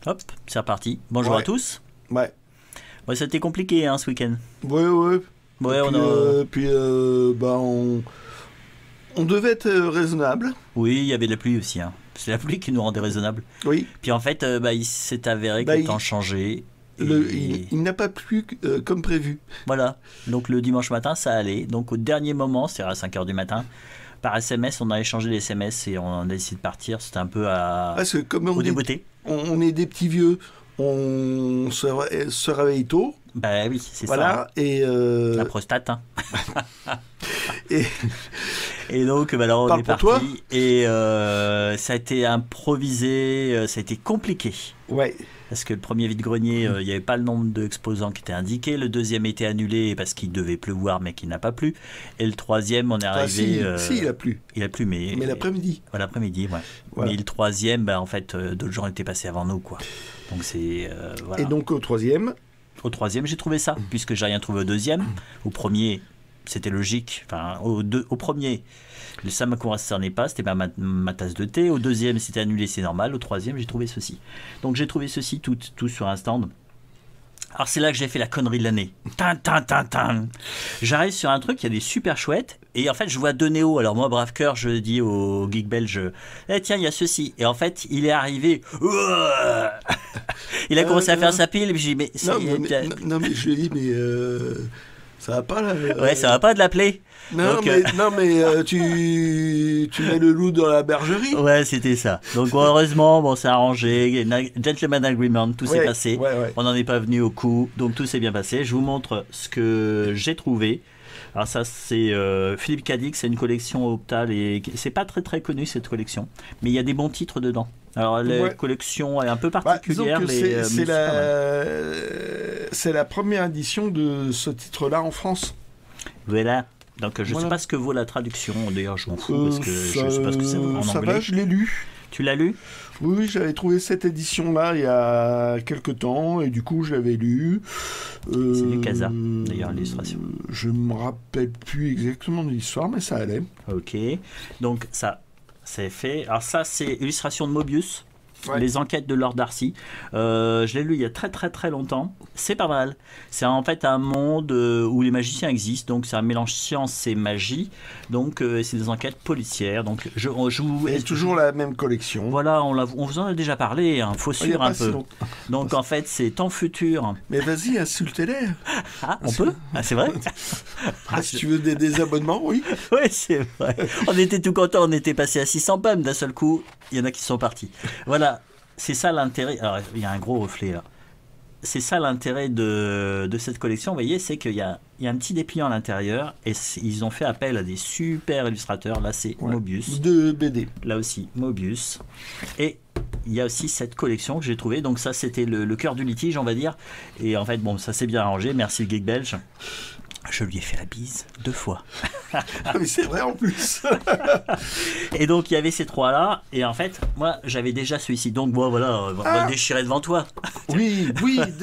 Hop, c'est reparti. Bonjour Ouais. à tous. Ouais. Ouais, c'était compliqué ce week-end. Ouais, ouais. Ouais, Et on puis, a... bah, on devait être raisonnable. Oui, il y avait de la pluie aussi. C'est la pluie qui nous rendait raisonnables. Oui. Puis en fait, il s'est avéré que Bah, le temps changeait. Et il n'a pas plu comme prévu. voilà. Donc le dimanche matin, ça allait. Donc au dernier moment, c'est-à-dire à 5h du matin, par SMS, on a échangé les SMS et on a décidé de partir. C'était un peu Parce que comme au débeauté. on est des petits vieux, on se réveille tôt. Bah oui, c'est Voilà. ça. Et, La prostate. et Et donc, alors, on Parle est pour parti. Et ça a été improvisé. Ça a été compliqué. ouais. Parce que le premier vide-grenier, il n'y avait pas le nombre d'exposants qui était indiqué. Le deuxième était annulé parce qu'il devait pleuvoir, mais qu'il n'a pas plu. Et le troisième, on est Enfin, arrivé. si, il a plu. Il a plu, mais l'après-midi. l'après-midi, ouais. Voilà. Mais le troisième, en fait, d'autres gens étaient passés avant nous, quoi. Donc c'est voilà. Et donc au troisième, Au troisième, j'ai trouvé ça, puisque j'ai rien trouvé au deuxième. Au premier, c'était logique. Enfin, au premier, ça ne me concernait pas, c'était pas ma tasse de thé. Au deuxième, c'était annulé, c'est normal. Au troisième, j'ai trouvé ceci. Donc j'ai trouvé ceci tout sur un stand. Alors c'est là que j'ai fait la connerie de l'année. J'arrive sur un truc, il y a des super chouettes. Et en fait, je vois Denéo. Alors moi, brave cœur, je dis au geek belge, tiens, il y a ceci. Et en fait, il est arrivé. Il a commencé à faire sa pile. Et puis j'ai dit, mais, non, mais je lui ai dit, mais ça va pas là. ouais, ça va pas de l'appeler. Non, Donc, mais tu mets le loup dans la bergerie. Ouais, c'était ça. Donc heureusement, bon, c'est arrangé. Gentleman agreement, tout s'est passé. Ouais. On n'en est pas venu au coup, donc tout s'est bien passé. Je vous montre ce que j'ai trouvé. Alors ça, c'est Philippe Cadic, c'est une collection Optal et c'est pas très très connu cette collection, mais il y a des bons titres dedans. Alors la collection est un peu particulière, disons mais que c'est pas mal. c'est la première édition de ce titre-là en France. Voilà. Donc je Voilà. sais pas ce que vaut la traduction. D'ailleurs, je m'en fous parce que je sais pas ce que c'est en ça anglais. va, je l'ai lu. Tu l'as lu? Oui, j'avais trouvé cette édition-là il y a quelques temps et du coup je l'avais lu. C'est du Casa, d'ailleurs, l'illustration. Je me rappelle plus exactement de l'histoire, mais ça allait. Ok. Donc ça, c'est fait. Alors ça, c'est illustration de Mobius. Ouais. Les enquêtes de Lord Darcy. Je l'ai lu il y a très très très longtemps. C'est pas mal. C'est en fait un monde où les magiciens existent. Donc c'est un mélange science et magie. Donc c'est des enquêtes policières. Donc je vous. Et toujours la même collection. Voilà, on vous en a déjà parlé. Faut Il y a suivre pas un si peu. longtemps. Donc en fait c'est temps futur. Mais vas-y, insultez-les. Ah, on peut? Ah, c'est vrai? Ah, si tu veux des abonnements, oui. Oui, c'est vrai. On était tout contents, on était passé à 600 pommes d'un seul coup. Il y en a qui sont partis. Voilà, c'est ça l'intérêt. Alors, il y a un gros reflet là. C'est ça l'intérêt de cette collection, vous voyez, c'est qu'il y a un petit dépliant à l'intérieur et ils ont fait appel à des super illustrateurs. Là, c'est Mobius. De BD. Là aussi, Mobius. Et il y a aussi cette collection que j'ai trouvée. Donc ça, c'était le cœur du litige, on va dire. Et en fait, bon, ça s'est bien arrangé. Merci le geek belge. Je lui ai fait la bise 2 fois. Ah, mais c'est vrai en plus. Et donc il y avait ces trois-là. Et en fait, moi j'avais déjà celui-ci. Donc bon, voilà, on va le déchirer devant toi. Oui,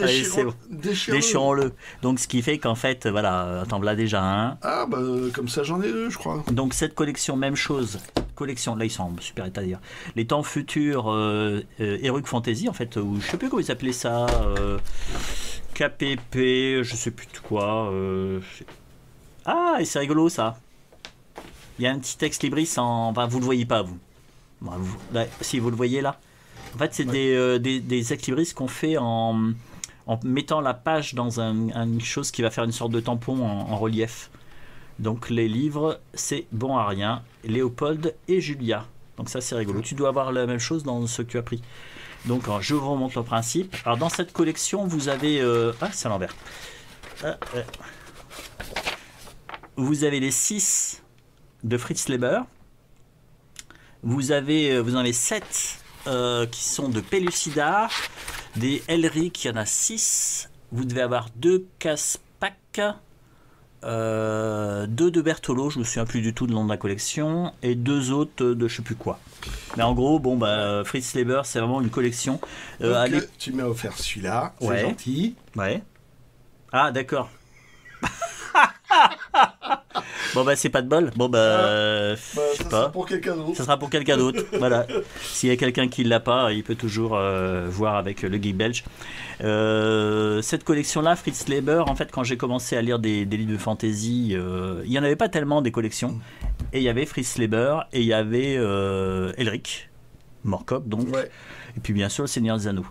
Allez, c'est bon. déchirons-le. Déchirons-le. Donc ce qui fait qu'en fait, voilà, t'en voilà déjà un. Ah, bah, comme ça, j'en ai 2, je crois. Donc cette collection, même chose. Collection, là ils sont en super état d'ailleurs. Les temps futurs Heroic Fantasy, en fait, ou je sais plus comment ils appelaient ça. KPP, je sais plus de quoi. Ah, et c'est rigolo ça. Il y a un petit texte libris en. Enfin, vous le voyez pas, vous. Bon, là, si vous le voyez là. En fait, c'est des ex libris qu'on fait en mettant la page dans une chose qui va faire une sorte de tampon en relief. Donc, les livres, c'est bon à rien. Léopold et Julia. Donc, ça, c'est rigolo. Tu dois avoir la même chose dans ce que tu as pris. Donc, alors, je vous remonte le principe. Alors, dans cette collection, vous avez. Ah, c'est à l'envers. Vous avez les 6 de Fritz Leiber. Vous en avez 7 qui sont de Pellucidar. Des Elric, il y en a 6. Vous devez avoir 2 Caspac. 2 de Bertolo, je me souviens plus du tout du nom de la collection. Et 2 autres de je sais plus quoi. Mais en gros, bon, Fritz Leiber, c'est vraiment une collection. Donc, tu m'as offert celui-là, c'est gentil. Ouais. Ah, d'accord. Bon bah c'est pas de bol. Bon bah, je sais ça pas. sera pour quelqu'un d'autre. Ça sera pour quelqu'un d'autre. Voilà. S'il y a quelqu'un qui l'a pas, il peut toujours voir avec le Geek Belge. Cette collection-là, Fritz Leiber, en fait, quand j'ai commencé à lire des livres de fantasy, il y en avait pas tellement des collections. Et il y avait Fritz Leiber et il y avait Elric Morkop, donc. Ouais. Et puis bien sûr le Seigneur des Anneaux.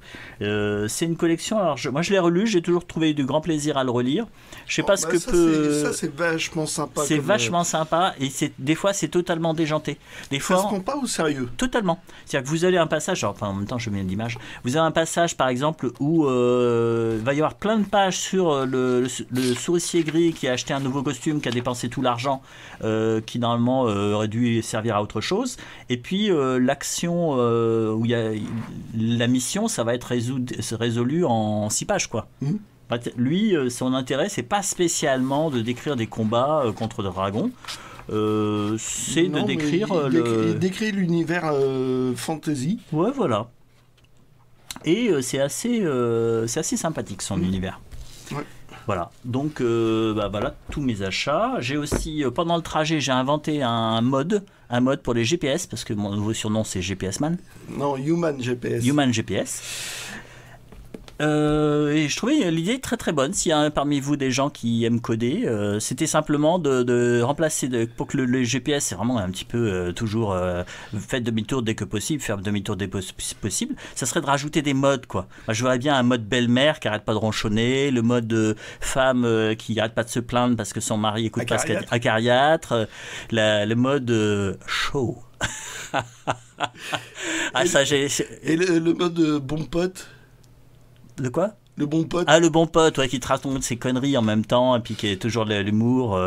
C'est une collection. Alors moi je l'ai relu, j'ai toujours trouvé du grand plaisir à le relire. Je sais pas ce que Ça c'est vachement sympa. C'est vachement sympa et des fois c'est totalement déjanté. Des fois ça se prend pas au sérieux. Totalement. C'est-à-dire que vous avez un passage, enfin en même temps je mets l'image. Vous avez un passage par exemple où il va y avoir plein de pages sur le souricier gris qui a acheté un nouveau costume, qui a dépensé tout l'argent, qui normalement aurait dû servir à autre chose. Et puis l'action où il y a la mission, ça va être résolu en 6 pages, quoi. Lui, son intérêt, c'est pas spécialement de décrire des combats contre des dragons. C'est de décrire il décrit l'univers fantasy. Ouais, voilà. Et c'est assez sympathique son univers. Ouais. Voilà. Donc voilà tous mes achats. J'ai aussi pendant le trajet, j'ai inventé un mode pour les GPS parce que mon nouveau surnom c'est GPS Man. Non, Human GPS. Human GPS. Et je trouvais l'idée très très bonne. S'il y a parmi vous des gens qui aiment coder, c'était simplement de remplacer pour que le GPS c'est vraiment un petit peu toujours faites demi-tour dès que possible, faire demi-tour dès que possible. Ça serait de rajouter des modes, quoi. Moi, je verrais bien un mode belle-mère qui arrête pas de ronchonner, le mode femme qui arrête pas de se plaindre parce que son mari écoute pas acariâtre, le mode show. Et le mode bon pote. De quoi? Le bon pote. Ah, le bon pote, ouais, qui te raconte ses conneries en même temps, et puis qui est toujours de l'humour.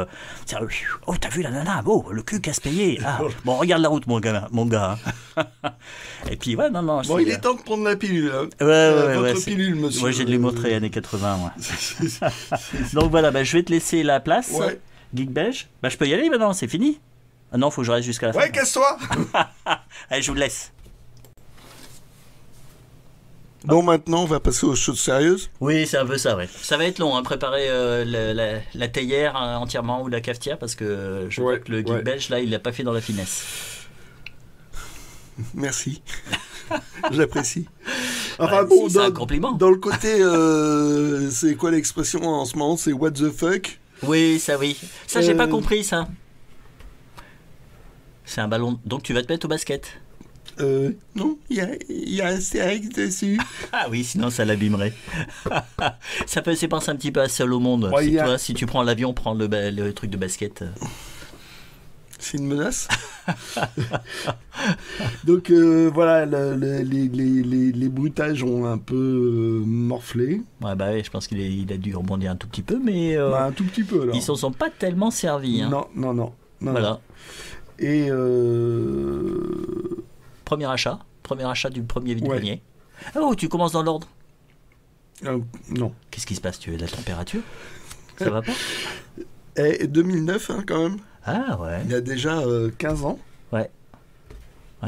Oh, t'as vu la nana? Oh, le cul casse-payé. Ah, bon, regarde la route, mon gars. Et puis, ouais, non. Bon, il est temps de prendre la pilule. Hein. Votre pilule, monsieur. Moi, j'ai de l'humour très années 80, moi. Donc voilà, je vais te laisser la place. Ouais. Geek Belge. Je peux y aller maintenant, c'est fini? Ah non, faut que je reste jusqu'à la fin. Ouais, casse-toi. Allez, je vous laisse. Bon, maintenant, on va passer aux choses sérieuses. Oui, c'est un peu ça, ouais. Ça va être long, préparer la théière entièrement ou la cafetière, parce que je vois que le Geek Belge, là, il l'a pas fait dans la finesse. Merci. J'apprécie. Enfin, c'est un compliment. Dans le côté, c'est quoi l'expression en ce moment? C'est what the fuck? Oui. Ça, j'ai pas compris, ça. C'est un ballon. Donc, tu vas te mettre au basket? Non, il y a un Astérix dessus. Ah oui, sinon ça l'abîmerait. Ça peut laisser penser un petit peu à Seul au monde. Ouais, toi, si tu prends l'avion, prends le truc de basket. C'est une menace. Donc voilà, les bruitages ont un peu morflé. Ouais, je pense qu'il a dû rebondir un tout petit peu, mais un tout petit peu. Alors. Ils s'en sont pas tellement servis. Hein. Non. Voilà. Et premier achat du premier vide-grenier. Oh, tu commences dans l'ordre? Non. Qu'est-ce qui se passe? Tu as de la température? Ça va pas? 2009, quand même. Ah ouais. Il y a déjà 15 ans. Ouais,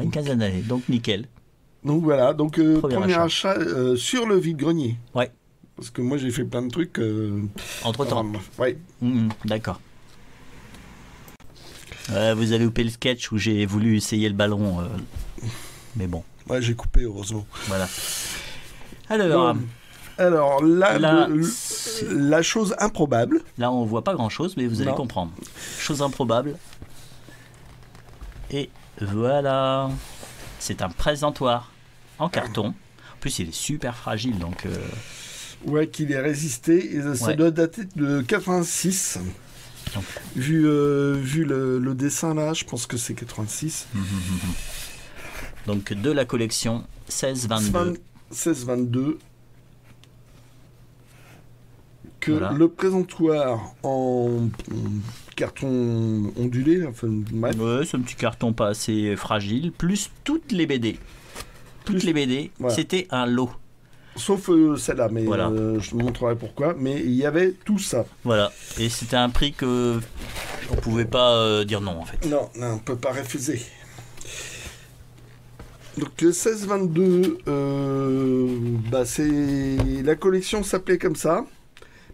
une quinzaine d'années, donc nickel. Donc voilà, premier achat sur le vide-grenier. Ouais. Parce que moi j'ai fait plein de trucs. Entre-temps. Ouais. D'accord. Vous avez loupé le sketch où j'ai voulu essayer le ballon, mais bon. Ouais, j'ai coupé, heureusement. Voilà. Alors la chose improbable. Là, on voit pas grand-chose, mais vous allez comprendre. Chose improbable. Et voilà. C'est un présentoir en carton. En plus, il est super fragile, donc... Ouais, qu'il est résisté. Et ça doit dater de 86. Donc. Vu le dessin là, je pense que c'est 86. Donc de la collection 16-22. 16-22. Que voilà. Le présentoir en carton ondulé, enfin, ouais, c'est un petit carton pas assez fragile, plus toutes les BD. Toutes les BD, voilà. C'était un lot. Sauf celle-là, mais voilà. Je te montrerai pourquoi. Mais il y avait tout ça. Voilà. Et c'était un prix que on pouvait pas dire non, en fait. Non, on ne peut pas refuser. Donc 16-22, c'est... la collection s'appelait comme ça.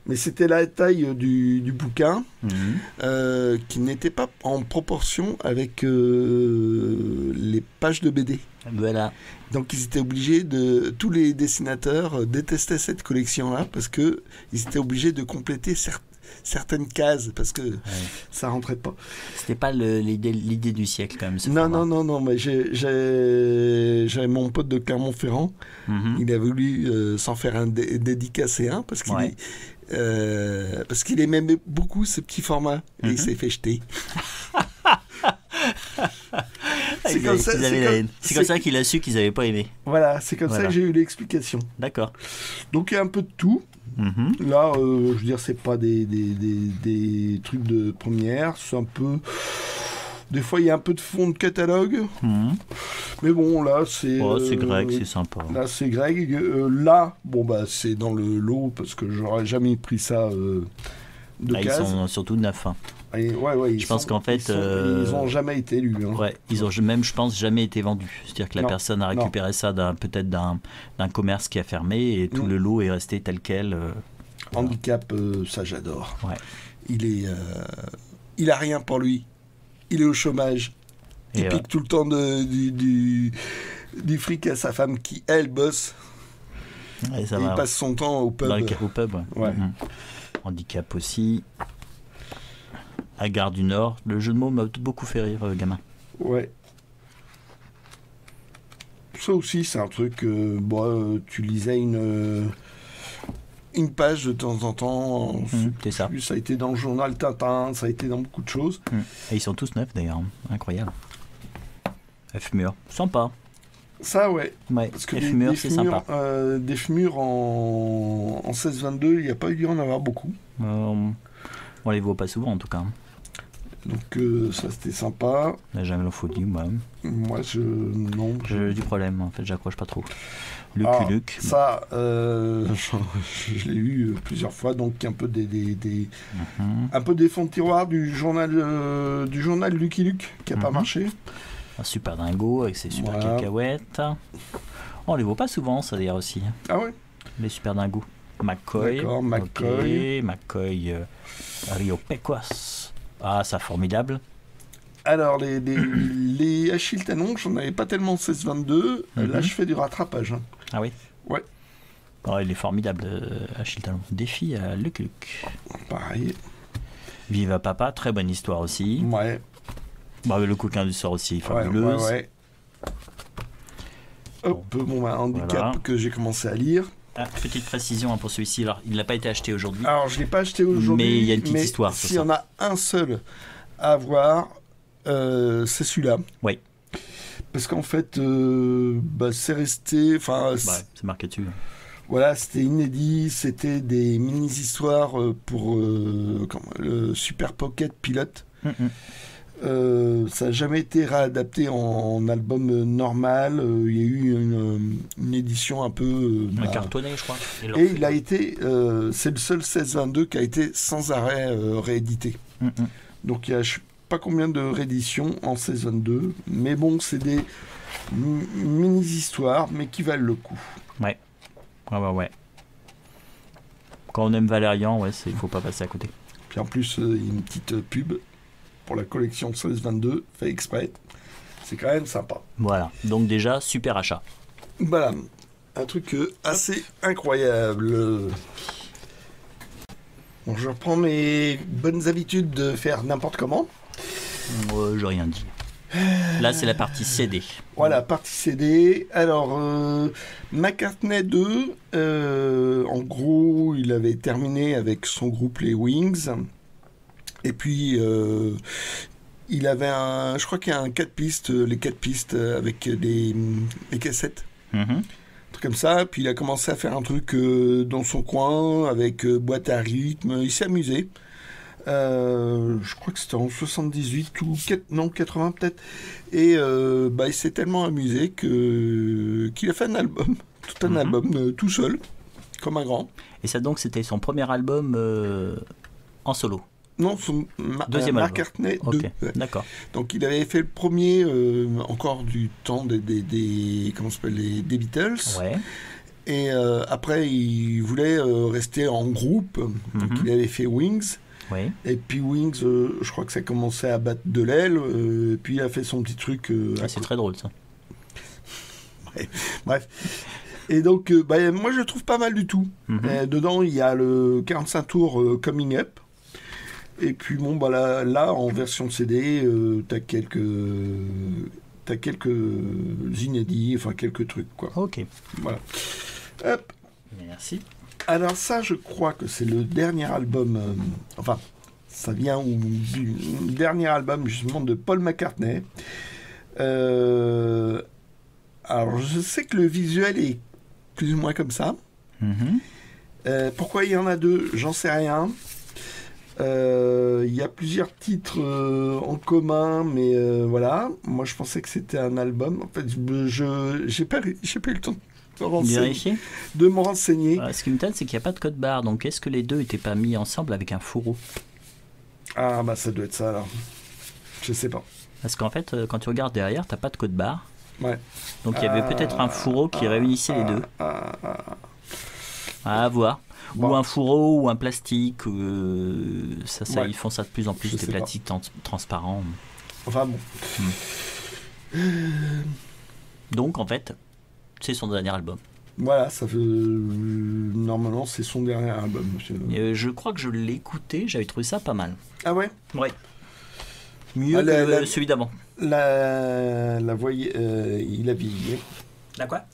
Mais c'était la taille du bouquin Mhm. qui n'était pas en proportion avec les pages de BD. Voilà. Donc ils étaient obligés tous les dessinateurs détestaient cette collection-là parce que ils étaient obligés de compléter certaines cases parce que Ouais. ça rentrait pas. C'était pas l'idée du siècle, quand même. Ce Non, format. non, mais j'avais mon pote de Clermont-Ferrand, Mhm. il a voulu s'en faire un dédicacé un Ouais. parce qu'il aimait beaucoup ce petit format et il Mhm. s'est fait jeter. Ah, C'est comme ça- ils avaient c'est la comme- haine. C'est comme ça qu'il a su qu'ils avaient pas aimé. Voilà, c'est comme ça Voilà. que j'ai eu l'explication. D'accord. Donc il y a un peu de tout. Mhm. Là, je veux dire, c'est pas des trucs de première, c'est un peu. Des fois, il y a un peu de fond de catalogue, Mhm. mais bon, là, c'est. Oh, c'est grec, c'est sympa. Là, c'est Greg. Là, bon, bah, c'est dans le lot parce que j'aurais jamais pris ça de Ah, ils case. sont surtout neufs. Hein. Et, ouais, Je pense qu'en fait, ils ont jamais été lus. Hein. Ouais, ils ont même, je pense, jamais été vendus. C'est-à-dire que la Non, personne a récupéré ça peut-être d'un commerce qui a fermé et tout le lot est resté tel quel. Handicap, ça j'adore. Ouais. Il a rien pour lui. Il est au chômage. Il Et, pique tout le temps du fric à sa femme qui, elle, bosse. et ça Et va. il passe son temps au pub. Au pub, ouais. Ouais. Mhm. Handicap aussi. À Gare du Nord. Le jeu de mots m'a beaucoup fait rire, gamin. Ouais. Ça aussi, c'est un truc. Tu lisais une page de temps en temps. C'est ça. Ça a été dans le journal Tintin, ça a été dans beaucoup de choses. Et ils sont tous neufs d'ailleurs. Incroyable. F mur. Sympa. Ça, ouais. Ouais. Parce que F mur, c'est sympa. Des FMUR en 16-22, il n'y a pas dû en avoir beaucoup. On les voit pas souvent en tout cas. Donc ça, c'était sympa. La Jamelophonie, moi. Moi, non. J'ai du problème, en fait, j'accroche pas trop. Luc, Ah, Luc. ça, je l'ai eu plusieurs fois, donc un peu un peu des fonds de tiroir du journal Lucky Luke qui a pas Mhm. marché. Un super dingo avec ses super Voilà. cacahuètes. On les voit pas souvent, ça d'ailleurs aussi. Ah ouais. Les super dingos. McCoy. D'accord, McCoy. Ok, McCoy. Rio Pecos. Ah, ça formidable. Alors les Achille Tanon, j'en avais pas tellement 16-22. Mhm. Là, je fais du rattrapage. Hein. Ah oui. Ouais. Oh, il est formidable, Achille Talon. Défi à Luc Luc. Pareil. Viva Papa, très bonne histoire aussi. Ouais. Bah, le coquin du sort aussi, Ouais, fabuleuse. ouais. Hop, handicap Voilà. que j'ai commencé à lire. Ah, petite précision hein, pour celui-ci, alors il n'a pas été acheté aujourd'hui. Alors, je ne l'ai pas acheté aujourd'hui. Mais il y a une petite histoire sur S'il y ça. en a un seul à avoir, c'est celui-là. Oui. Parce qu'en fait, c'est resté. Enfin, Ouais, c'est marqué dessus. voilà, c'était inédit. C'était des mini-histoires pour le Super Pocket Pilote. Ça n'a jamais été réadapté en album normal. Il y a eu une édition un peu. Un cartonné, je crois. Et il a été. C'est le seul 16-22 qui a été sans arrêt réédité. Donc il y a je sais pas combien de rééditions en 16-22. Mais bon, c'est des mini-histoires, mais qui valent le coup. Ouais. Ouais. Quand on aime Valérian, ouais, il faut pas passer à côté. Puis en plus, il y a une petite pub pour la collection 16-22, fait exprès. C'est quand même sympa. Voilà. Donc déjà, super achat. Voilà. Un truc assez incroyable. Bon, je reprends mes bonnes habitudes de faire n'importe comment. J'ai rien dit. Là, c'est la partie CD. Voilà, partie CD. Alors, McCartney 2, en gros, il avait terminé avec son groupe Les Wings. Et puis, il avait je crois qu'il y a un 4 pistes, les 4 pistes avec les cassettes. Mhm. Truc comme ça. Puis il a commencé à faire un truc dans son coin avec boîte à rythme. Il s'est amusé. Je crois que c'était en 78 ou 80 peut-être. Et il s'est tellement amusé qu'il a fait un album, tout un album tout seul, comme un grand. Et ça donc c'était son premier album en solo. Non, son Deuxième album. McCartney 2. Ok, Ouais. d'accord. Donc il avait fait le premier encore du temps des comment ça s'appelle, des Beatles. Ouais. Et après, il voulait rester en groupe. Donc, il avait fait Wings. Oui. Et puis Wings, je crois que ça commençait à battre de l'aile. Et puis il a fait son petit truc. C'est très drôle, ça. Ouais. Bref. Et donc, moi, je le trouve pas mal du tout. Dedans, il y a le 45 tours Coming Up. Et puis, bon, là en version CD, t'as quelques inédits, enfin, quelques trucs, quoi. Ok. Voilà. Hop. Merci. Alors ça, je crois que c'est le dernier album, ça vient du dernier album justement de Paul McCartney. Alors je sais que le visuel est plus ou moins comme ça. Pourquoi il y en a deux, j'en sais rien. Il y a plusieurs titres en commun, mais voilà. Moi, je pensais que c'était un album. En fait, j'ai pas eu le temps de me renseigner. Ce qui me tente, c'est qu'il n'y a pas de code barre. Donc, est-ce que les deux n'étaient pas mis ensemble avec un fourreau? Ah, bah ça doit être ça, alors. Je sais pas. Parce qu'en fait, quand tu regardes derrière, t'as pas de code barre. Ouais. Donc, il y avait peut-être un fourreau qui réunissait les deux. À voir. Bon. Ou un fourreau ou un plastique. Ça, ouais. Ils font ça de plus en plus, des plastiques transparents. Enfin bon. Donc, en fait, c'est son dernier album. Voilà, ça fait. Normalement, c'est son dernier album. Je crois que je l'ai écouté, j'avais trouvé ça pas mal. Ah ouais? Ouais. Mieux que celui d'avant. La voix, il a vieilli. La quoi?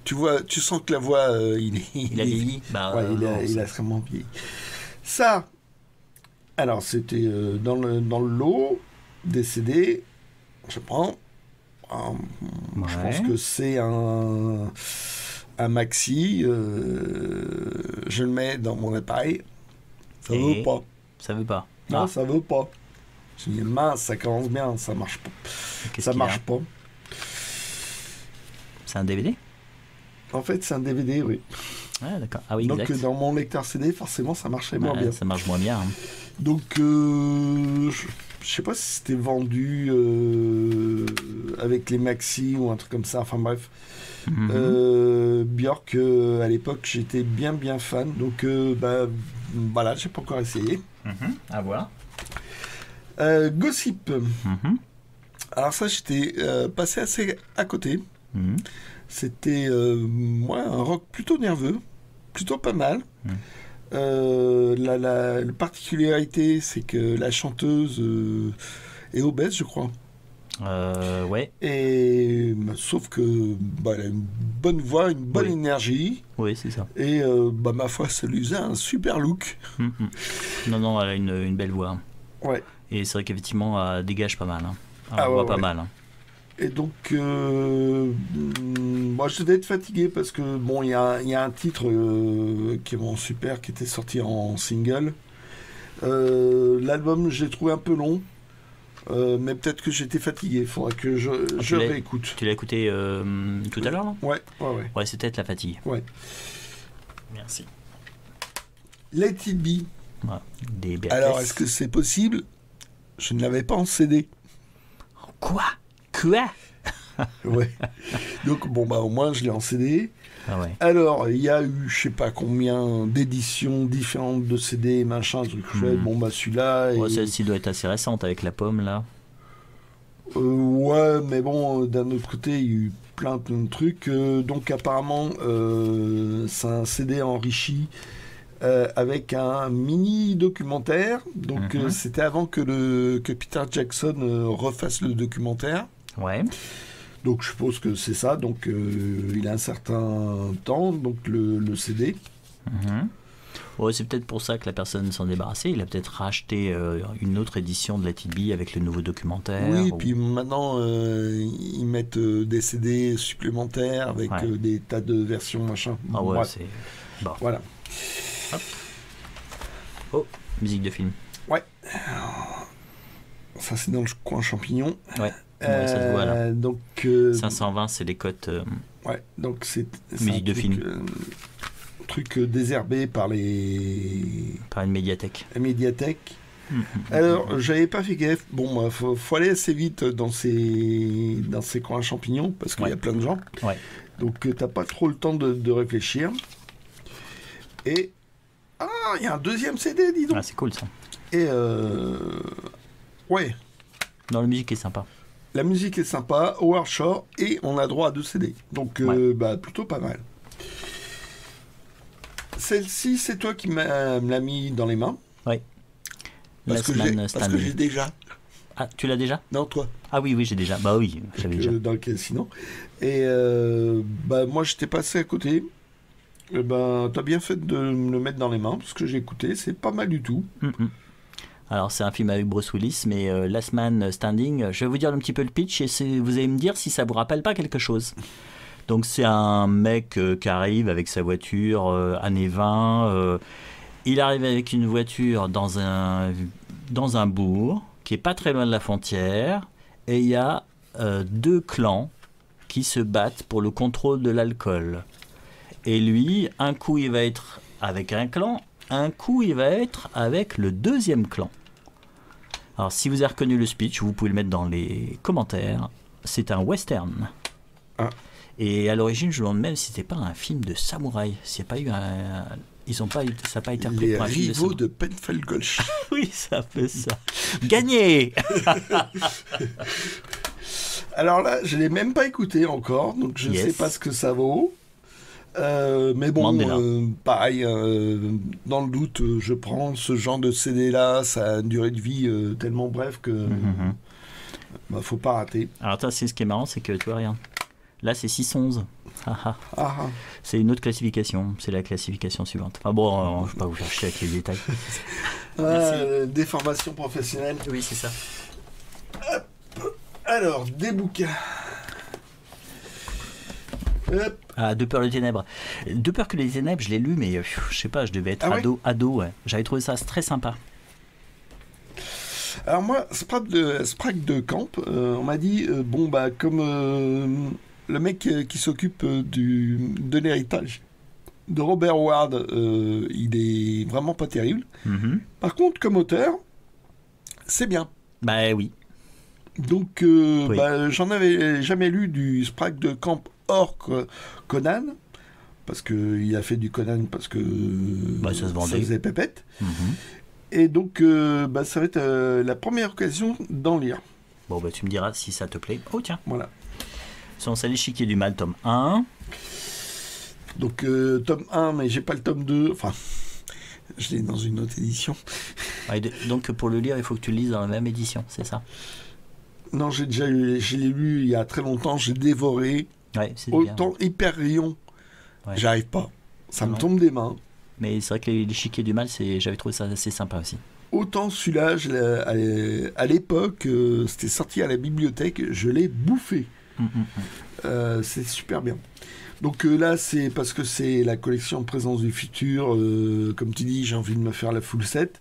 Tu sens que la voix, il a vieilli. Il a extrêmement vieilli. Ça, alors c'était dans le lot des CD. Je prends. Je pense que c'est un maxi. Je le mets dans mon appareil. Ça veut pas. Ça veut pas. Non, ça veut pas. Je dis mince, ça commence bien, ça marche pas. Ça marche pas. C'est un DVD? En fait, c'est un DVD, oui. Ah, d'accord. Ah oui, donc, exact. Dans mon lecteur CD, forcément, ça marchait moins bien. Ça marche moins bien. Hein. Donc, je sais pas si c'était vendu avec les maxi ou un truc comme ça. Enfin, bref. Björk, à l'époque, j'étais bien fan. Donc, voilà, j'ai pas encore essayé. À voir. Gossip. Alors ça, j'étais passé assez à côté. C'était un rock plutôt nerveux, plutôt pas mal. La particularité, c'est que la chanteuse est obèse, je crois. Ouais. Et sauf que elle a une bonne voix, une bonne énergie. Oui, c'est ça. Et ma foi, ça lui faisait un super look. Non, elle a une belle voix. Ouais. Et c'est vrai qu'effectivement, elle dégage pas mal. Hein. Elle voit pas mal. Hein. Et donc, moi, je devais être fatigué parce que, bon, il y a un titre qui est vraiment super, qui était sorti en single. L'album, j'ai trouvé un peu long, mais peut-être que j'étais fatigué. Il faudra que je réécoute. Tu l'as écouté tout à l'heure, là? Ouais. Ouais, c'est peut-être la fatigue. Ouais. Merci. Let It Be. Ouais, alors, est-ce que c'est possible? Je ne l'avais pas en CD. Quoi? Ouais. Donc, au moins, je l'ai en CD. Ah ouais. Alors, il y a eu, je sais pas combien d'éditions différentes de CD, machin, truc chouette. Celui-là... Ouais, celle-ci doit être assez récente avec la pomme, là. Ouais, mais bon, d'un autre côté, il y a eu plein de trucs. Donc, apparemment, c'est un CD enrichi avec un mini documentaire. Donc, c'était avant que Peter Jackson refasse le documentaire. Ouais. Donc, je suppose que c'est ça. Donc, il a un certain temps, donc le CD. Ouais, c'est peut-être pour ça que la personne s'en débarrassait. Il a peut-être racheté une autre édition de Let It Be avec le nouveau documentaire. Oui, puis maintenant, ils mettent des CD supplémentaires avec des tas de versions, machin. Ah ouais, c'est... Bon. Voilà. Hop. Oh, musique de film. Ouais. Alors, ça, c'est dans le coin champignon. Ouais, ça se voit là. Donc, 520, c'est les cotes. Ouais, donc c'est musique de film. Truc désherbé par une médiathèque. La médiathèque. Alors, j'avais pas fait gaffe. Bon, faut aller assez vite dans ces coins champignons parce qu'il y a plein de gens. Ouais. Donc t'as pas trop le temps de réfléchir. Et... Ah, il y a un deuxième CD, dis donc. Ah, c'est cool ça. Et ouais, Non, la musique est sympa. la musique est sympa, Howard Shore, et on a droit à 2 CD. Donc plutôt pas mal. Celle-ci, c'est toi qui me l'a mis dans les mains. Oui. Parce que j'ai déjà. Ah, tu l'as déjà? Non, toi. Ah oui, j'ai déjà. Bah oui, j'avais déjà. Dans lequel sinon. Et moi, j'étais passé à côté. Et t'as bien fait de me le mettre dans les mains, parce que j'ai écouté, c'est pas mal du tout. Alors, c'est un film avec Bruce Willis, mais Last Man Standing, je vais vous dire un petit peu le pitch et vous allez me dire si ça vous rappelle pas quelque chose. Donc, c'est un mec qui arrive avec sa voiture, années 20. Il arrive avec une voiture dans un bourg qui est pas très loin de la frontière, et il y a 2 clans qui se battent pour le contrôle de l'alcool. Et lui, un coup il va être avec un clan, un coup il va être avec le deuxième clan. Alors si vous avez reconnu le speech, vous pouvez le mettre dans les commentaires. C'est un western. Ah. Et à l'origine, je me demande même si c'était pas un film de samouraï. S'il n'y a pas eu ça n'a pas été repris pour un film de rivaux de Penfold Gulch. Oui, ça fait ça. Gagné. Alors là, je l'ai même pas écouté encore, donc je ne sais pas ce que ça vaut. Mais bon, pareil, dans le doute, je prends ce genre de CD-là, ça a une durée de vie tellement brève que faut pas rater. Alors toi, c'est ce qui est marrant, c'est que tu vois, regarde. Là, c'est 611. C'est une autre classification, c'est la classification suivante. Enfin bon, je ne vais pas vous faire chier avec les détails. Des formations professionnelles. Oui, c'est ça. Hop. Alors, des bouquins. Hop. Ah, De peur les ténèbres. De peur que les ténèbres, je l'ai lu, mais je sais pas, je devais être ado, ouais. J'avais trouvé ça très sympa. Alors moi, Sprague de Camp, on m'a dit, comme le mec qui s'occupe de l'héritage de Robert Howard, il est vraiment pas terrible. Par contre, comme auteur, c'est bien. Bah oui. Donc, j'en avais jamais lu du Sprague de Camp hors Conan, parce qu'il a fait du Conan parce que ça se vendait. Ça faisait pépette. Et donc, ça va être la première occasion d'en lire. Bon, tu me diras si ça te plaît. Oh, tiens. Voilà. C'est l'échiquier du mal, tome 1. Donc, tome 1, mais j'ai pas le tome 2. Enfin, je l'ai dans une autre édition. Ouais, donc, pour le lire, il faut que tu le lises dans la même édition, c'est ça? Non, je l'ai lu il y a très longtemps, j'ai dévoré. Ouais, c'est autant bien. Hyperion, j'arrive pas. Ça me tombe des mains. Mais c'est vrai que l'échiquier du mal, j'avais trouvé ça assez sympa aussi. Autant celui-là, à l'époque, c'était sorti à la bibliothèque, je l'ai bouffé. C'est super bien. Donc là, c'est parce que c'est la collection Présence du futur. Comme tu dis, j'ai envie de me faire la full set.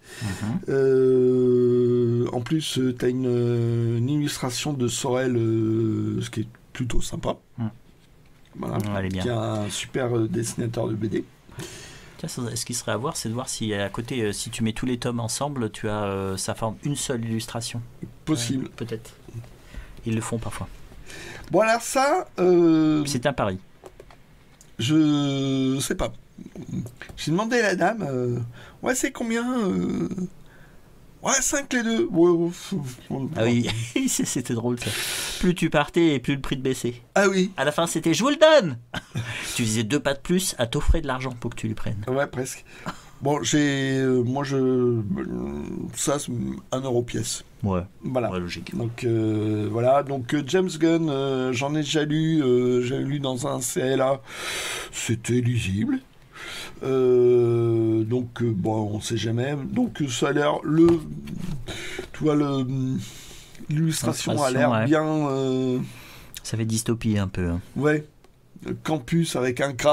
En plus, tu as une illustration de Sorel, ce qui est plutôt sympa. Voilà. Elle est bien. Qui est un super dessinateur de BD. Tiens, ce qui serait à voir, c'est de voir si à côté, si tu mets tous les tomes ensemble, tu as ça forme une seule illustration. Possible. Peut-être. Ils le font parfois. Bon alors ça... c'est un pari. Je sais pas. J'ai demandé à la dame, c'est combien 5 les deux. Ah oui, c'était drôle ça. Plus tu partais et plus le prix te baissait. Ah oui. À la fin, c'était je vous le donne. Tu faisais 2 pas de plus, à t'offrir de l'argent pour que tu lui prennes. Ouais, presque. Bon, ça, c'est 1 euro pièce. Ouais. Voilà. Ouais, logique. Donc, voilà. Donc, James Gunn, j'en ai déjà lu. J'avais lu dans un CLA. C'était lisible. Donc, on sait jamais. Donc, ça a l'air. L'illustration a l'air bien. Ça fait dystopie un peu. Hein. Ouais. Campus avec un K,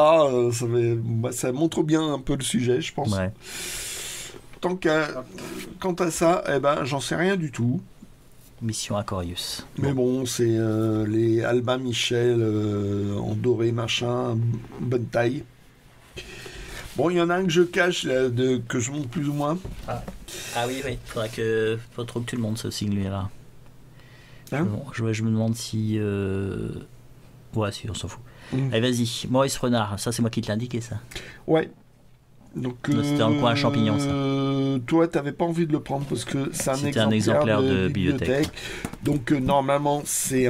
ça montre bien un peu le sujet, je pense. Ouais. Quant à ça, j'en sais rien du tout. Mission Aquarius. Mais bon, c'est les Albin Michel en doré, machin, bonne taille. Bon, il y en a un que je cache, là, que je montre plus ou moins. Ah oui. Faudra trop que tu le montres, ce signe-là. Hein je me demande si... Ouais, si, on s'en fout. Allez, vas-y, Maurice Renard, ça c'est moi qui te l'ai indiqué, ça. Ouais. Donc, C'était dans le coin à champignons, ça. Toi, t'avais pas envie de le prendre parce que c'est C'était un exemplaire de bibliothèque. Donc, normalement, c'est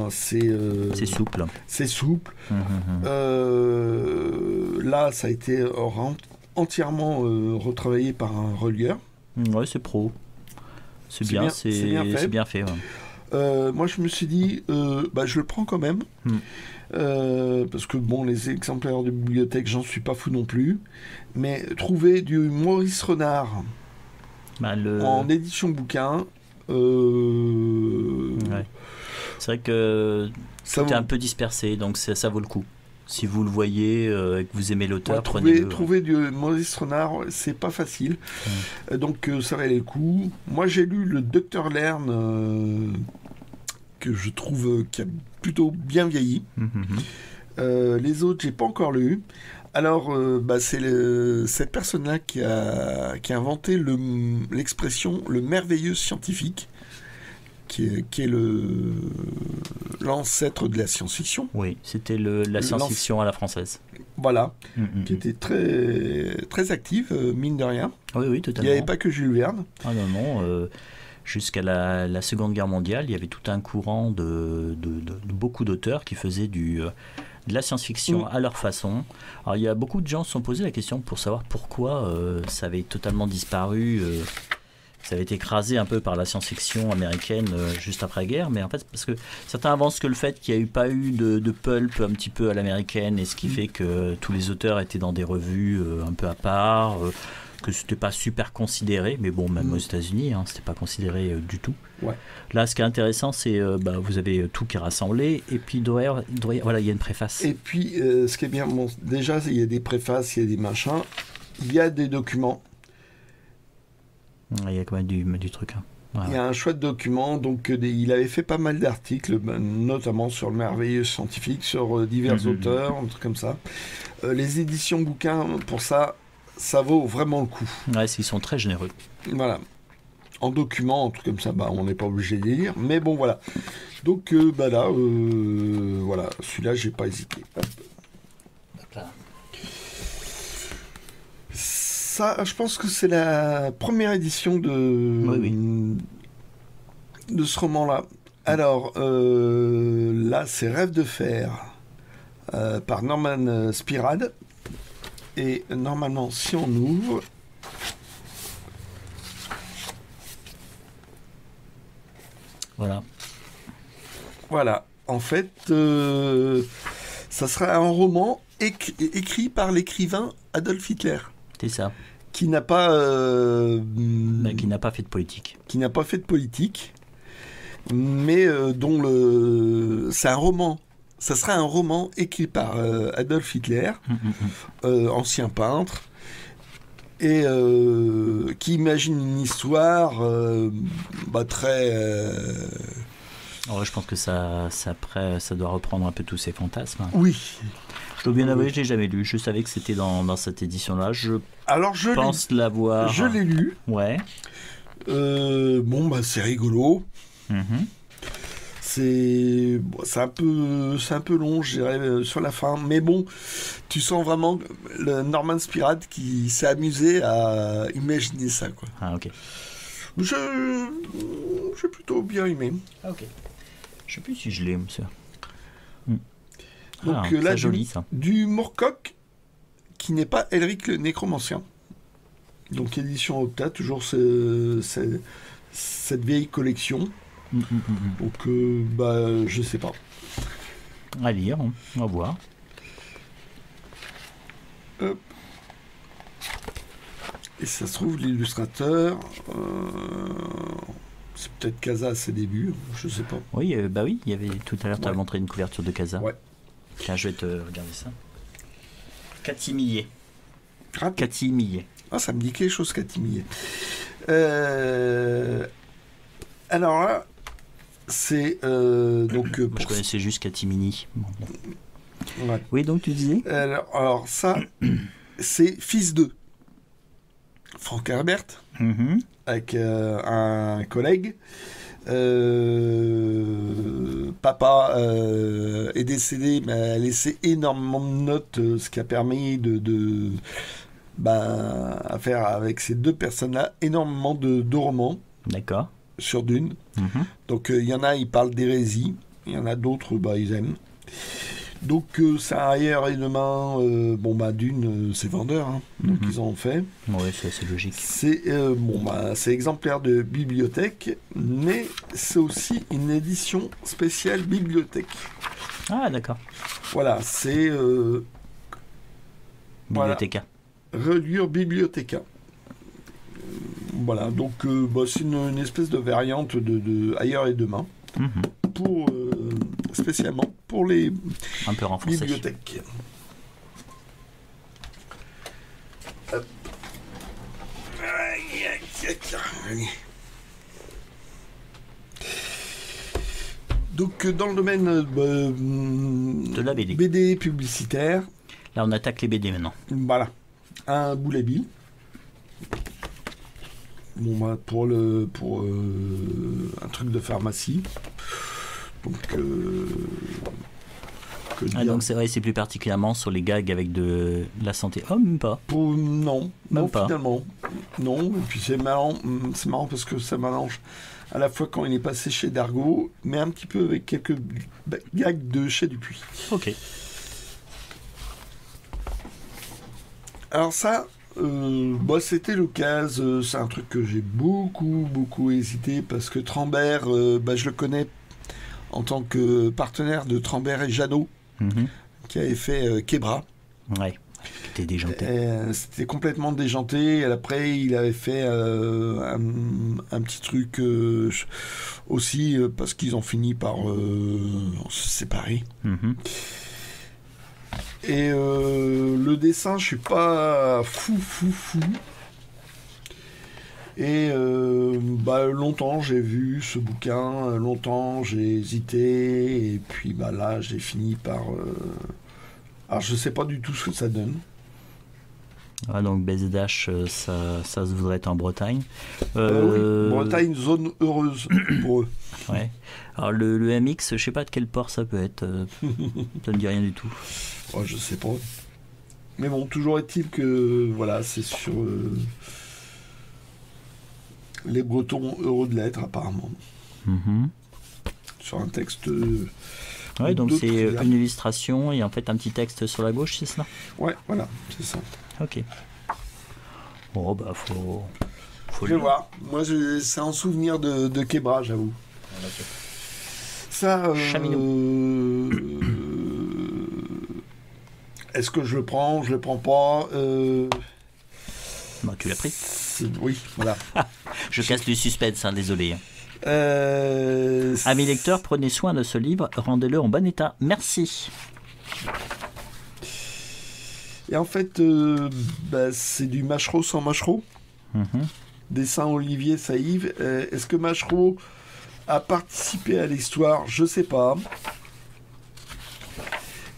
C'est souple. c'est souple. Mhm. Là, ça a été entièrement retravaillé par un relieur. Ouais, c'est pro. C'est bien, c'est bien fait. c'est bien fait. Ouais. Moi, je me suis dit, je le prends quand même. Parce que bon, les exemplaires de bibliothèque, j'en suis pas fou non plus. Mais trouver du Maurice Renard en édition bouquin, ouais. C'est vrai que ça tout est vaut- un peu dispersé, donc ça vaut le coup. Si vous le voyez et que vous aimez l'auteur, prenez-le. trouver du Maurice Renard, c'est pas facile. Donc ça valait le coup. Moi, j'ai lu le Docteur Lerne, que je trouve qui a plutôt bien vieilli. Les autres, j'ai pas encore lu. Alors, c'est cette personne-là qui a inventé l'expression le merveilleux scientifique, qui est l'ancêtre de la science-fiction. Oui, c'était la science-fiction à la française. Voilà, qui était très, très active, mine de rien. Oui, Il totalement. n'y avait pas que Jules Verne. Ah non. Jusqu'à la Seconde Guerre mondiale, il y avait tout un courant de beaucoup d'auteurs qui faisaient de la science-fiction à leur façon. Alors il y a beaucoup de gens qui se sont posé la question pour savoir pourquoi ça avait totalement disparu. Ça avait été écrasé un peu par la science-fiction américaine juste après-guerre, mais en fait, parce que certains avancent que le fait qu'il n'y a pas eu de pulp un petit peu à l'américaine, et ce qui fait que tous les auteurs étaient dans des revues un peu à part, que c'était pas super considéré, mais bon, même aux États-Unis, c'était pas considéré du tout. Ouais. Là, ce qui est intéressant, c'est vous avez tout qui est rassemblé, et puis voilà, il y a une préface. Et puis, ce qui est bien, bon, déjà, il y a des préfaces, il y a des machins, il y a des documents. Il y a quand même du truc. Il y a un chouette document, donc il avait fait pas mal d'articles, notamment sur le merveilleux scientifique, sur divers auteurs, un truc comme ça. Les éditions bouquins, pour ça vaut vraiment le coup. Ouais, ils sont très généreux. Voilà. En document, un truc comme ça, on n'est pas obligé de les lire, mais bon, voilà. Donc là, voilà, celui-là, j'ai pas hésité. Hop. Ça, je pense que c'est la première édition de ce roman-là. Alors, là, c'est Rêve de fer par Norman Spirad. Et normalement, si on ouvre... Voilà. En fait, ça sera un roman écrit par l'écrivain Adolf Hitler. C'est ça. Qui n'a pas... qui n'a pas fait de politique. Qui n'a pas fait de politique, mais dont c'est un roman. Ça sera un roman écrit par Adolf Hitler, ancien peintre, et qui imagine une histoire très... Je pense que ça doit reprendre un peu tous ces fantasmes. Oui. Je dois bien avouer, je ne l'ai jamais lu. Je savais que c'était dans cette édition-là. Je pense l'avoir. Je l'ai lu. Ouais. C'est rigolo. C'est un peu long, je dirais, sur la fin. Mais bon, tu sens vraiment le Norman Spirad qui s'est amusé à imaginer ça, quoi. Ah, ok. J'ai plutôt bien aimé. Ah, ok. Je sais plus si je l'ai, monsieur. Donc là, joli, ça. Du Moorcock, qui n'est pas Elric le Nécromancien. Donc édition Opta, toujours cette vieille collection. Donc je sais pas. À lire, on va voir. Hop. Et ça se trouve, l'illustrateur, c'est peut-être Casa à ses débuts, je sais pas. Oui, oui, il y avait tout à l'heure, tu as montré une couverture de Casa. Ouais. Tiens, je vais te regarder ça. Cathy Millet. Cathy Millet. Ah, ça me dit quelque chose, Cathy Millet. Alors là, c'est donc. Moi, je connaissais juste Cathy Mini. Bon. Ouais. Oui, donc tu disais. Alors ça, c'est Fils 2. Frank Herbert, avec un collègue. Papa est décédé, mais a laissé énormément de notes, ce qui a permis à faire avec ces deux personnes-là énormément de romans D'accord. sur Dune. Mhm. Donc il y en a, ils parlent d'hérésie, il y en a d'autres, ils aiment. Donc ça ailleurs et demain, Dune, c'est vendeur, hein. Donc ils en ont fait. Oui, c'est assez logique. C'est exemplaire de bibliothèque, mais c'est aussi une édition spéciale bibliothèque. Ah, d'accord. Voilà, c'est Bibliothéca. Reliure Bibliotheca. Voilà, donc c'est une espèce de variante de ailleurs et demain, Mhm. pour spécialement pour les Un peu renforcé. bibliothèques. Hop. Allez. Donc dans le domaine De la BD. BD publicitaire, Là, on attaque les BD maintenant. voilà, un boulet bill. Pour un truc de pharmacie. Donc que Ah, dire donc c'est vrai, c'est plus particulièrement sur les gags avec de la santé. Oh, même pas. Non, Même pas. finalement. Non, et puis c'est marrant parce que ça mélange à la fois quand il est passé chez Dargaud, mais un petit peu avec quelques gags de chez Dupuis. Ok. Alors ça, c'était l'occasion, c'est un truc que j'ai beaucoup hésité, parce que Trambert, je le connais en tant que partenaire de Trambert et Jeannot, Mhm. qui avait fait Kebra. Ouais. T'es déjanté. C'était complètement déjanté. Et après, il avait fait un petit truc aussi, parce qu'ils ont fini par se séparer. Mhm. Et le dessin, je suis pas fou. Et longtemps j'ai vu ce bouquin, longtemps j'ai hésité, et puis là j'ai fini par... Alors je sais pas du tout ce que ça donne. Ah, donc BZH, ça se voudrait être en Bretagne. Oui, Bretagne, zone heureuse pour eux. Ouais. Alors le MX, je sais pas de quel port ça peut être. Ça ne dit rien du tout. Oh, je sais pas. Mais bon, toujours est-il que voilà, c'est sur les Bretons heureux de l'être apparemment. Mhm. Sur un texte. Ouais, donc d'autres c'est triviales. une illustration et en fait un petit texte sur la gauche, c'est ça? Ouais, voilà, c'est ça. Ok. Bon, bah faut Je vais lire. voir. Moi, c'est en souvenir de Kebra, j'avoue. Ça. Est-ce que je le prends? Je le prends pas. Bah, tu l'as pris. Oui, voilà. Je casse le suspense, hein, désolé. Euh, Amis lecteurs, prenez soin de ce livre, rendez-le en bon état. Merci. Et en fait, c'est du Machereau sans Machereau. Mhm. Dessin Olivier Saïve. Est-ce que Machereau a participé à l'histoire? Je sais pas.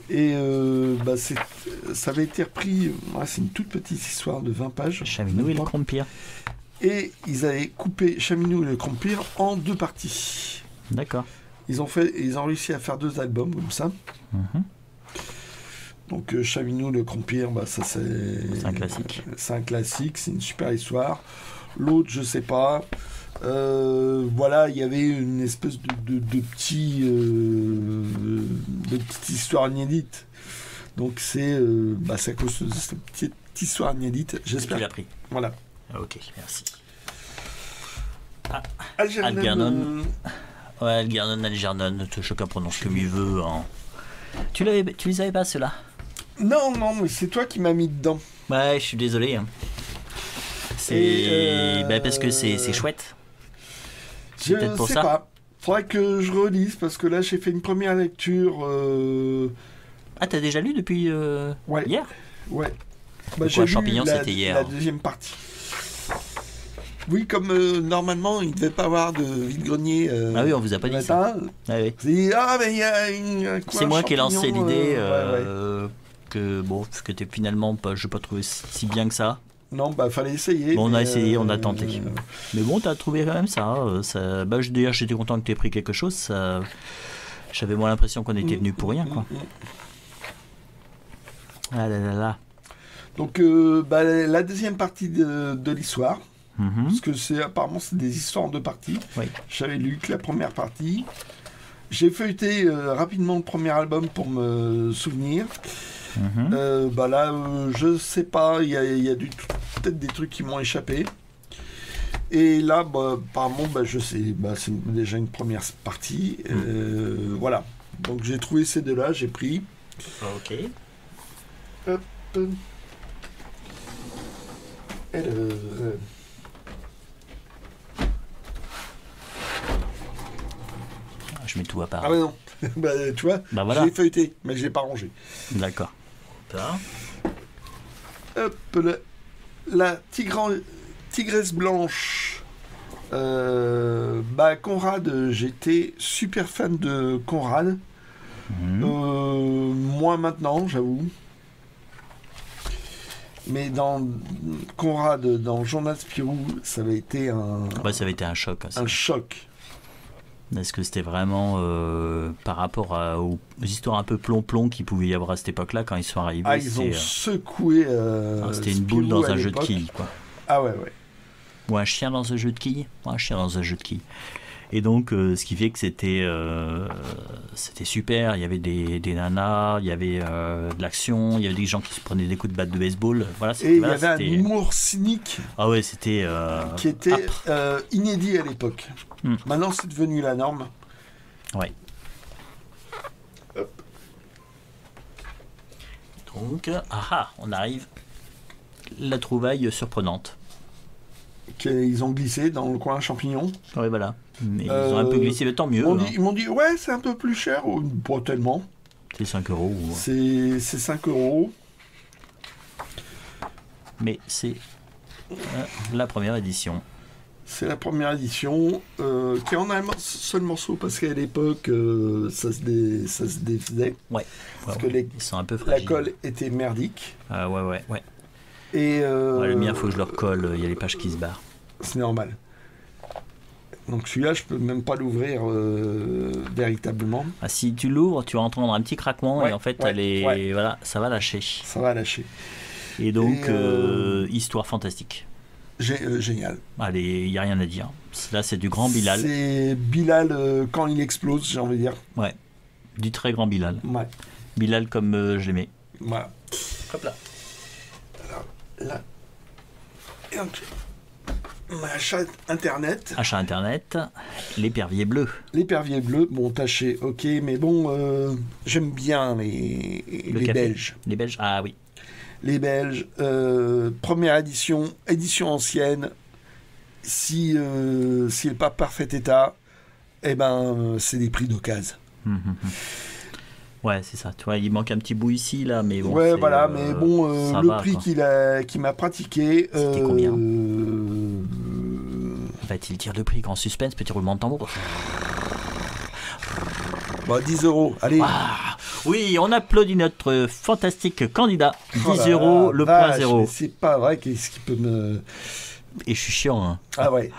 Et ça avait été repris. C'est une toute petite histoire de 20 pages. Chaminou et le Crompire. Et ils avaient coupé Chaminou et le Crompire en 2 parties. D'accord. Ils ont réussi à faire 2 albums comme ça. Mhm. Donc Chaminou le Crompire, ça c'est C'est un classique. C'est un classique, c'est une super histoire. L'autre, je sais pas. Voilà, il y avait une espèce de petite histoire inédite. Donc c'est à cause de cette petite histoire inédite. Tu J'espère. l'as pris. Voilà. Ok, merci. Algernon. Ouais, Algernon, chacun prononce comme il veut. Hein. Tu les avais pas ceux-là? Non, mais c'est toi qui m'as mis dedans. Ouais, je suis désolé. Hein. Et, parce que c'est chouette. Je peut-être pour sais ça. pas. Faudrait que je relise parce que là j'ai fait une première lecture. Ah, t'as déjà lu depuis Ouais. hier? Ouais. Pourquoi Champignon, c'était hier. La deuxième partie. Oui, comme normalement il ne devait pas avoir de vide-grenier. Ah oui, on vous a pas dit ça. matin. Ah oui. C'est dit, mais il y a une. C'est moi qui ai lancé l'idée ouais. que t'es finalement pas, je n'ai pas trouvé si bien que ça. Non, bah fallait essayer. Bon, on a mais, essayé, on a tenté. Mais bon, t'as trouvé quand même ça. Bah, d'ailleurs, j'étais content que t'aies pris quelque chose. Ça, j'avais moins l'impression qu'on était venu pour rien, quoi. Ah là là là. Donc, bah, la deuxième partie de l'histoire, Mhm. parce que apparemment c'est des histoires en deux parties. Oui. J'avais lu que la première partie. J'ai feuilleté rapidement le premier album pour me souvenir. Mhm. Bah là, je sais pas, il y a peut-être des trucs qui m'ont échappé. Et là, bah, apparemment, bah, je sais, bah, c'est déjà une première partie. Voilà. Donc j'ai trouvé ces deux-là, j'ai pris. Ok. Hop. Alors, Je mets tout à part. ah ouais non, bah, tu vois, Bah voilà. j'ai feuilleté, mais je l'ai pas rangé. D'accord. Ça. Hop, la tigresse blanche. Bah Conrad, j'étais super fan de Conrad. Mhm. Moins maintenant, j'avoue. Mais dans Conrad, dans Journal de Spirou, ça avait été Ouais, ça avait été un choc. Hein, un choc. Est-ce que c'était vraiment par rapport aux histoires un peu plomb-plomb qu'il pouvait y avoir à cette époque-là quand ils sont arrivés? Ah, ils ont secoué. C'était une Spirou boule dans à un jeu de l'époque. quilles, quoi. Ah ouais, ouais. Ou un chien dans un jeu de quilles. Un chien dans un jeu de quilles. Et donc, ce qui fait que c'était super. Il y avait des nanas, il y avait de l'action, il y avait des gens qui se prenaient des coups de batte de baseball. Voilà, Et il y voilà, avait un c'était- humour cynique Ah ouais, c'était qui était âpre. inédit à l'époque. Hmm. Maintenant, c'est devenu la norme. Ouais. Hop. Donc, on arrive. La trouvaille surprenante. Qu'ils ont glissé dans le coin champignon. Ouais, voilà. Mais ils ont un peu glissé, mais tant mieux. Ils m'ont dit, ouais, c'est un peu plus cher. Ou pas tellement. C'est 5 euros. C'est 5 euros. Mais c'est la première édition. C'est la première édition qui en a un seul morceau parce qu'à l'époque, ça se défaisait. Ouais. Parce Ouais, que ouais. Ils sont un peu la fragiles. colle était merdique. Ouais. Et Ouais, le mien, faut que je le recolle. Il y a les pages qui se barrent. c'est normal. Donc celui-là, je peux même pas l'ouvrir véritablement. Ah, si tu l'ouvres, tu vas entendre un petit craquement Ouais, et en fait, ouais. voilà, ça va lâcher. Ça va lâcher. Et donc, Et, histoire fantastique. Génial. Allez, il n'y a rien à dire. Là, c'est du grand Bilal. C'est Bilal quand il explose, j'ai envie de dire. Ouais, du très grand Bilal. Ouais. Bilal comme je l'aimais. Voilà. Hop là. Alors, là. Et donc, achat internet. Achat internet, l'épervier bleu. L'épervier bleu, bon, taché, ok, mais bon, j'aime bien les café. Belges. Les Belges, ah oui. Les Belges, première édition ancienne. Si elle n'est pas parfait état, eh ben, c'est des prix d'occasion. Ouais, c'est ça. Tu vois, il manque un petit bout ici, là, mais bon. Ouais, c'est, voilà, mais bon, ça le va, prix quoi. qu'il m'a pratiqué. C'était combien Va-t-il dire le prix qu'en suspense, petit roulement de tambour? Bah, 10 euros, allez. Ah, oui, on applaudit notre fantastique candidat. 10 Oh là euros, là, le point vache, zéro. mais c'est pas vrai, qu'est-ce qui peut me. Et je suis chiant, hein. Ah ouais.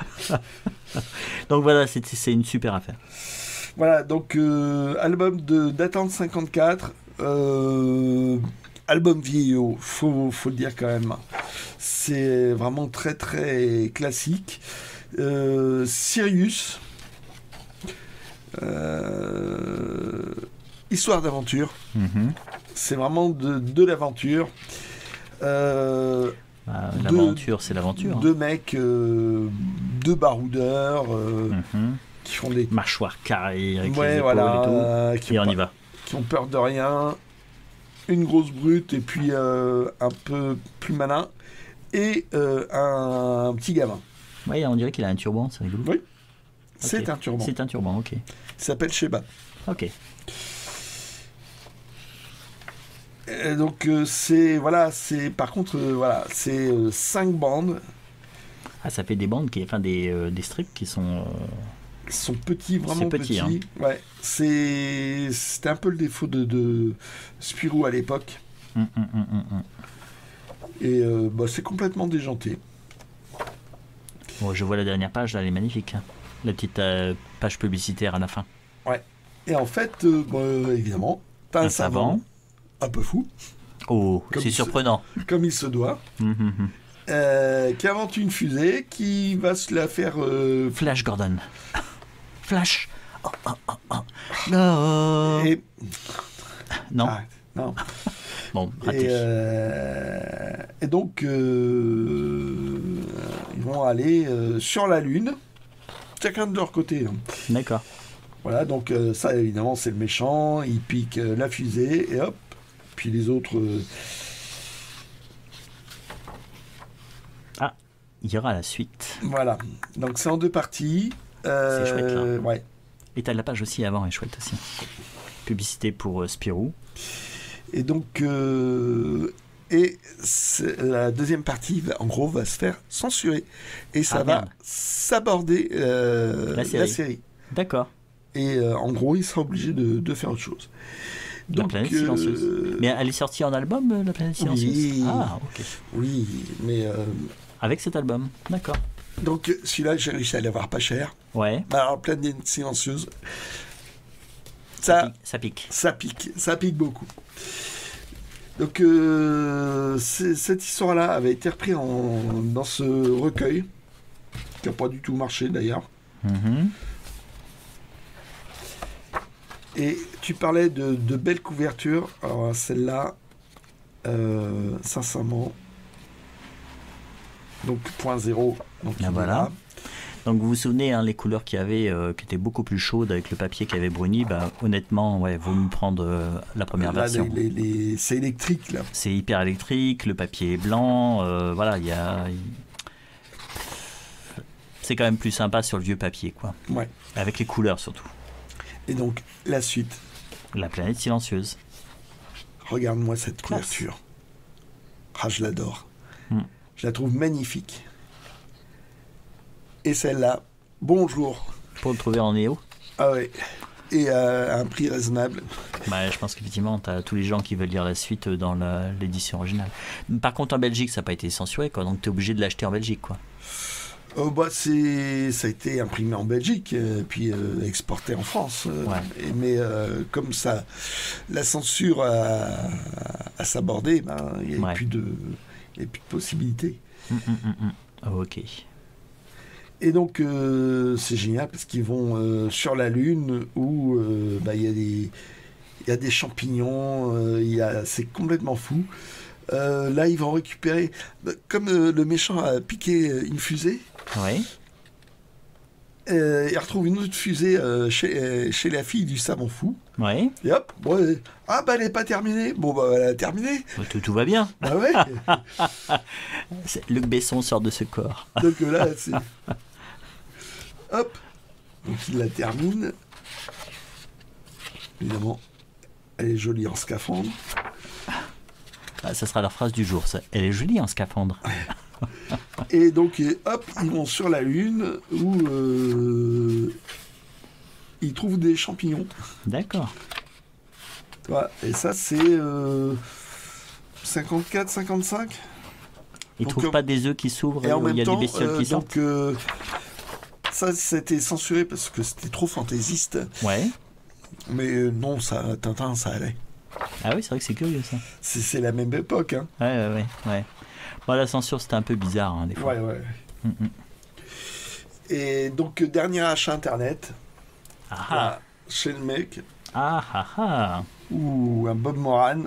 Donc voilà, c'est une super affaire. Voilà, donc album datant de 54, album vieillot, faut le dire quand même. C'est vraiment très très classique. Sirius, histoire d'aventure, c'est vraiment de l'aventure. L'aventure, c'est l'aventure. Deux mecs, deux baroudeurs. Qui font des mâchoires carrées avec ouais, les épaules voilà, et tout. Et on y va. Qui ont peur de rien, une grosse brute et puis un peu plus malin et un petit gamin. Oui, on dirait qu'il a un turban, c'est rigolo. Oui, okay. C'est un turban. C'est un turban, ok. Il s'appelle Sheba. Ok. Et donc c'est voilà, c'est par contre voilà, c'est 5 bandes. Ah, ça fait des bandes des strips qui sont petits, vraiment petits. Hein. Ouais, c'était un peu le défaut de Spirou à l'époque. Et bah, c'est complètement déjanté. Bon, je vois la dernière page, là, elle est magnifique. Hein. La petite page publicitaire à la fin. Ouais. Et en fait, bah, évidemment, t'as un savant un peu fou. Oh, c'est surprenant. Comme il se doit. Qui invente une fusée qui va se la faire... Flash Gordon. Flash. Oh, oh, oh, oh. No. Et... Non. Ah, non. Bon, raté. Et donc, ils vont aller sur la Lune, chacun de leur côté. Hein. D'accord. Voilà, donc ça, évidemment, c'est le méchant. Il pique la fusée et hop. Puis les autres... Ah, il y aura la suite. Voilà. Donc, c'est en 2 parties. C'est chouette, là. Ouais. Et t'as la page aussi avant, est chouette aussi. Publicité pour Spirou. Et donc, la deuxième partie, en gros, va se faire censurer. Et ça va s'aborder la série. D'accord. Et en gros, il sera obligé de faire autre chose. Donc, la planète silencieuse. Mais elle est sortie en album, la planète silencieuse? Oui. Ah, ok. Oui, mais... Avec cet album, d'accord. Donc, celui-là, j'ai réussi à l'avoir pas cher. Ouais. Alors, planète silencieuse, ça pique. Ça pique beaucoup. Donc, cette histoire-là avait été reprise dans ce recueil, qui n'a pas du tout marché d'ailleurs. Et tu parlais de belles couvertures. Alors, celle-là, sincèrement, donc point zéro. Donc, voilà. Donc vous vous souvenez, hein, les couleurs qu'il y avait, qui étaient beaucoup plus chaudes avec le papier qui avait bruni, bah, honnêtement, ouais, vaut mieux prendre la première version. C'est électrique, là. C'est hyper électrique, le papier est blanc, voilà, c'est quand même plus sympa sur le vieux papier, quoi. Ouais. Avec les couleurs, surtout. Et donc, la suite. La planète silencieuse. Regarde-moi cette couverture. Ah, je l'adore. Je la trouve magnifique. Et celle-là, bonjour. Pour le trouver en néo. Ah ouais. Et à un prix raisonnable. Bah, je pense qu'effectivement, tu as tous les gens qui veulent lire la suite dans l'édition originale. Par contre, en Belgique, ça n'a pas été censuré, quoi, donc tu es obligé de l'acheter en Belgique, quoi. Bah, ça a été imprimé en Belgique, puis exporté en France. Ouais. Mais comme ça, la censure à s'aborder, ben, il n'y a plus de possibilités. Ok. Et donc, c'est génial parce qu'ils vont sur la Lune où il y a des champignons, c'est complètement fou. Là, ils vont récupérer, comme le méchant a piqué une fusée, ouais. Il retrouve une autre fusée chez la fille du savant fou. Ouais. Et hop, elle n'est pas terminée. Bon, elle a terminé. Tout va bien. Ah ouais. Luc Besson sort de ce corps. Donc là, c'est... Hop. Donc il la termine. Évidemment, elle est jolie en scaphandre. Ah, ça sera la phrase du jour, ça. Elle est jolie en scaphandre. Et donc, hop, ils vont sur la Lune où ils trouvent des champignons. D'accord. Voilà. Et ça, c'est 54, 55. Ils ne trouvent pas des œufs qui s'ouvrent et en même il y a temps, des bestioles qui sortent. Donc, ça, c'était censuré parce que c'était trop fantaisiste. Ouais. Mais non, Tintin, ça allait. Ah oui, c'est vrai que c'est curieux, ça. C'est la même époque, hein. Ouais. Bon, la censure, c'était un peu bizarre, hein, des fois. Ouais. Et donc, dernier achat Internet. Là, chez le mec. Ou un Bob Moran.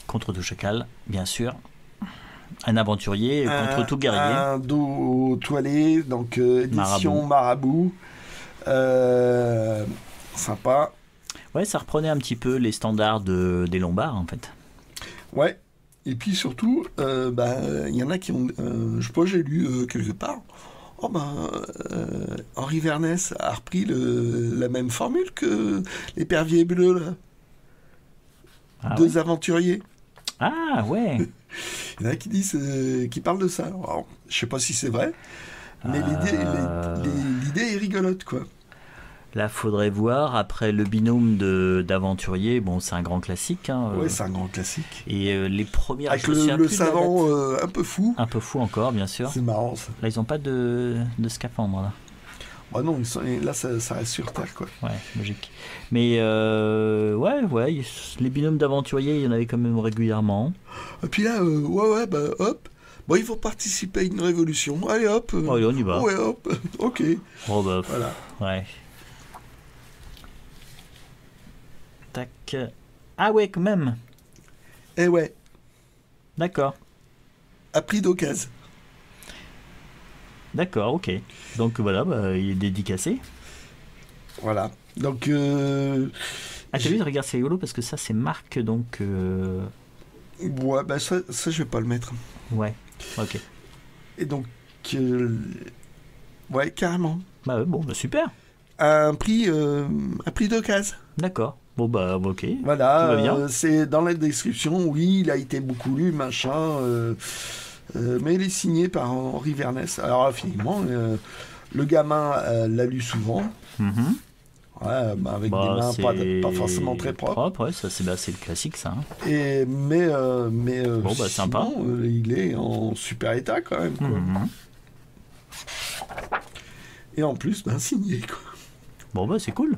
Contre tout chacal, bien sûr. Un aventurier contre tout guerrier. Un dos toilé, donc édition Marabout. Sympa. Ouais, ça reprenait un petit peu les standards des Lombards, en fait. Ouais. Et puis surtout, y en a qui ont... je sais pas, j'ai lu quelque part. Henri Vernès a repris la même formule que l'épervier bleu, là. Deux aventuriers. Ah, ouais. Il y en a qui parlent de ça. Alors, je sais pas si c'est vrai, mais l'idée est rigolote, quoi. Là, faudrait voir. Après, le binôme d'aventurier, bon, c'est un grand classique. Hein, Ouais, c'est un grand classique. Et les premières... Avec je me souviens le plus de la savant date. un peu fou. Un peu fou encore, bien sûr. C'est marrant ça. Là, ils ont pas de scaphandre, là. Bah non, là ça reste sur Terre quoi. Ouais, logique. Mais ouais, les binômes d'aventuriers, il y en avait quand même régulièrement. Et puis là, bah hop. Bon, ils vont participer à une révolution. Allez hop. Allez, on y va. Ouais, hop. Ok. Oh bah, Voilà. ouais. Tac. Ah ouais, quand même. Et ouais, D'accord. à prix d'occasion. D'accord, ok. Donc voilà, bah, il est dédicacé. Voilà. Donc, Ah, t'as vu, regarde, c'est rigolo parce que ça, c'est marque, donc... ouais, bah ça, je vais pas le mettre. Ouais, ok. Et donc, ouais, carrément. Bah ouais, bon, bah super. À un prix d'occasion. D'accord. Bon, bah, ok. Tout Voilà, va bien. c'est dans la description, oui, il a été beaucoup lu, machin, mais il est signé par Henri Vernès. Alors, finalement, le gamin l'a lu souvent, Mhm. ouais, bah, avec Bah, des mains c'est pas forcément très propres. Ouais, ça, c'est le classique, ça. Hein. Mais Bon, bah, sympa. sinon, il est en super état quand même. Quoi. Mhm. Et en plus, ben, signé. Quoi. Bon, bah, c'est cool.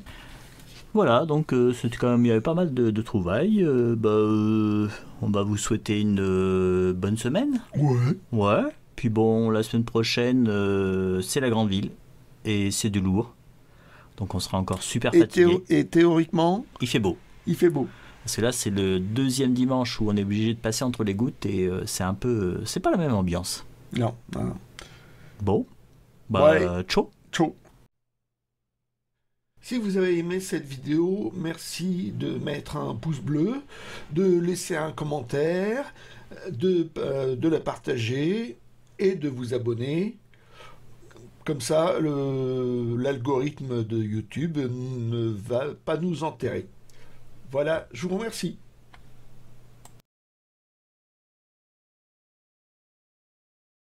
Voilà, donc c'était quand même, il y avait pas mal de trouvailles. On va vous souhaiter une bonne semaine. Ouais. Ouais. Puis bon, la semaine prochaine, c'est la grande ville. Et c'est du lourd. Donc on sera encore super fatigué. Et théoriquement, Il fait beau. il fait beau. Parce que là, c'est le deuxième dimanche où on est obligé de passer entre les gouttes. Et c'est un peu... c'est pas la même ambiance. Non, non. Bon. Bah, Ouais. ciao. Ciao. Si vous avez aimé cette vidéo, merci de mettre un pouce bleu, de laisser un commentaire, de la partager et de vous abonner. Comme ça, l'algorithme de YouTube ne va pas nous enterrer. Voilà, je vous remercie.